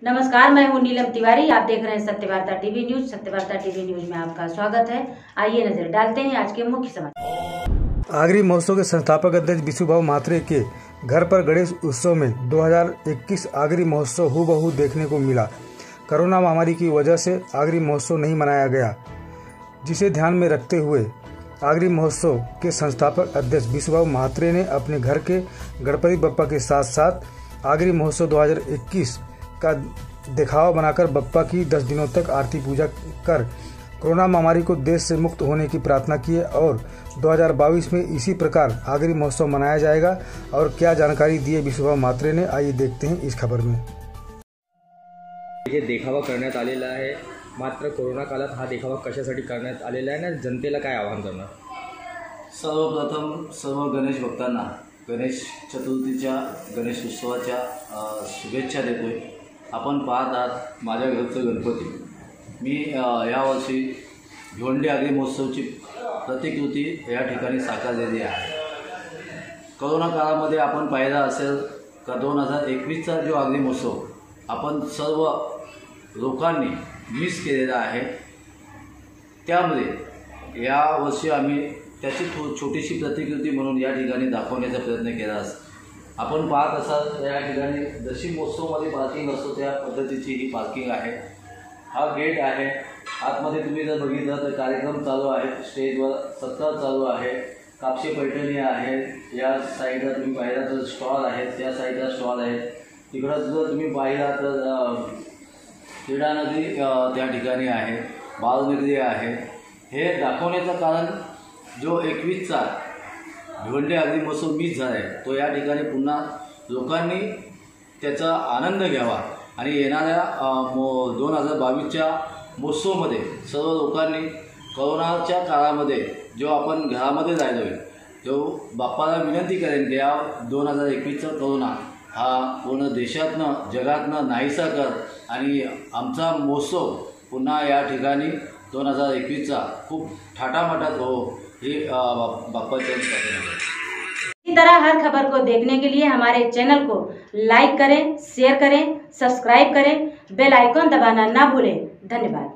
नमस्कार, मैं हूं नीलम तिवारी। आप देख रहे हैं Satyavarta TV news. Satyavarta TV news में आपका स्वागत है। आइए नजर डालते हैं आज के मुख्य समाचार। आगरी महोत्सव के संस्थापक अध्यक्ष बिशुभाऊ म्हात्रे के घर पर गणेश उत्सव में 2021 आगरी महोत्सव हूबहू देखने को मिला। कोरोना महामारी की वजह से आगरी महोत्सव नहीं मनाया गया, जिसे ध्यान में रखते हुए आगरी महोत्सव के संस्थापक अध्यक्ष बिशुभाऊ म्हात्रे ने अपने घर के गणपति बप्पा के साथ साथ आगरी महोत्सव 2021 का दिखावा बनाकर बप्पा की 10 दिनों तक आरती पूजा कर कोरोना महामारी को देश से मुक्त होने की प्रार्थना की है और 2022 में इसी प्रकार आगरी महोत्सव मनाया जाएगा। और क्या जानकारी दी है बिशुभाऊ म्हात्रे ने, आइए देखते हैं इस खबर में। हे देखावा करण्यात आलेला आहे, मात्र कोरोना काळात हा देखावा कशासाठी करण्यात आलेला आहे आणि जनतेला काय आवाहन करणार? सर्वप्रथम सर्व गणेश भक्तांना गणेश चतुर्थीच्या गणेश उत्सवाच्या शुभेच्छा देतोय। आपण पाहत आहात माझ्या घरचं गणपती। मी यावर्षी भिवंडी आगरी महोत्सवची प्रतिकृती या ठिकाणी साकारलेली आहे। कोरोना काळामध्ये आपण पाहिला असेल का 2021चा जो आगरी महोत्सव आपण सर्व लोकांनी मिस केलेला आहे, त्यामुळे यावर्षी आम्ही त्याची छोटीशी प्रतिकृती म्हणून या ठिकाणी दाखवण्याचा प्रयत्न केला आहे। आपण पाहत असाल या ठिकाणी जशी महोत्सवमध्ये पार्किंग असतो त्या पद्धतीची ही पार्किंग आहे। हा गेट आहे। आतमध्ये तुम्ही जर बघितलं तर कार्यक्रम चालू आहे, स्टेजवर सत्कार चालू आहे, कापशी पैठणी आहे। या साईडला तुम्ही पाहिला तर स्टॉल आहे, त्या साईडला स्टॉल आहे। तिकडं जर तुम्ही पाहिला तर क्रीडा नगरी त्या ठिकाणी आहे, बालनगरी आहे। हे दाखवण्याचं कारण जो 21चा भिवंडी आगरी महोत्सव मिस झाला आहे तो या ठिकाणी पुन्हा लोकांनी त्याचा आनंद घ्यावा आणि येणाऱ्या 2022च्या महोत्सवमध्ये सर्व लोकांनी कोरोनाच्या काळामध्ये जो आपण घरामध्ये राहिलो आहे, जो बाप्पाला विनंती करेन की या 2021चा कोरोना हा पूर्ण देशातनं जगातनं नाहीसा कर आणि आमचा महोत्सव पुन्हा या ठिकाणी 2021चा खूप ठाटामाटात हो, ही बाप्पाच्या इसी तरह हर खबर को देखने के लिए हमारे चैनल को लाइक करें, शेयर करें, सब्सक्राइब करें, बेल आइकॉन दबाना ना भूलें। धन्यवाद।